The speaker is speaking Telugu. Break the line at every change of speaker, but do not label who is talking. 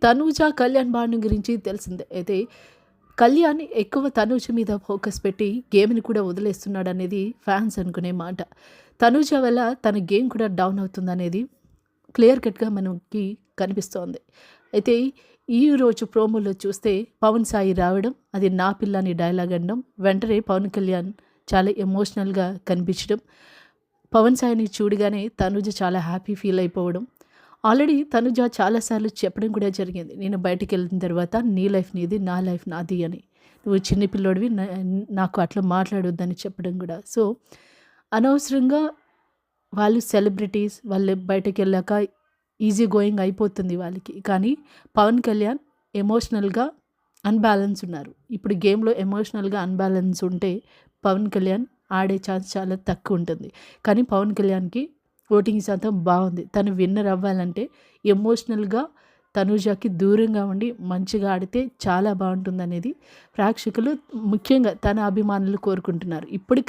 తనూజ, కళ్యాణ్ బాండ్ గురించి తెలిసిందే. అయితే కళ్యాణ్ ఎక్కువ తనూజ మీద ఫోకస్ పెట్టి గేమ్‌ని కూడా వదిలేస్తున్నాడనేది ఫ్యాన్స్ అనుకునే మాట. తనూజ వల్ల తన గేమ్ కూడా డౌన్ అవుతుందనేది క్లియర్ కట్‌గా మనకి కనిపిస్తోంది. అయితే ఈరోజు ప్రోమోలో చూస్తే పవన్ సాయి రావడం, అది నా పిల్ల అని డైలాగ్ అనడం, వెంటనే పవన్ కళ్యాణ్ చాలా ఎమోషనల్‌గా కనిపించడం, పవన్ సాయిని చూడగానే తనుజ చాలా హ్యాపీ ఫీల్ అయిపోవడం. ఆల్రెడీ తనుజ చాలా సార్లు చెప్పడం కూడా జరిగింది. నేను బయటికెళ్ళిన తర్వాత నీ లైఫ్ నీది, నా లైఫ్ నాది అని. నువ్వు చిన్న పిల్లోడివి నాకు అట్లా మాట్లాడొద్దని చెప్పడం కూడా. సో, అనవసరంగా వాళ్ళు సెలబ్రిటీస్, వాళ్ళు బయటకెళ్ళాక ఈజీ గోయింగ్ అయిపోతుంది వాళ్ళకి. కానీ పవన్ కళ్యాణ్ ఎమోషనల్‌గా అన్‌బ్యాలెన్స్ ఉన్నారు. ఇప్పుడు గేమ్‌లో ఎమోషనల్‌గా అన్‌బ్యాలెన్స్ ఉంటే పవన్ కళ్యాణ్ ఆడే ఛాన్స్ చాలా తక్కువుంటుంది. కానీ పవన్ కళ్యాణ్‌కి ఓటింగ్ శాతం బావుంది. తను విన్నర్ అవ్వాలంటే ఎమోషనల్‌గా తనూజకి దూరంగా ఉండి మంచిగా ఆడితే చాలా బావుంటుందనేది ప్రేక్షకులు, ముఖ్యంగా తన అభిమానులు కోరుకుంటున్నారు. ఇప్పటికి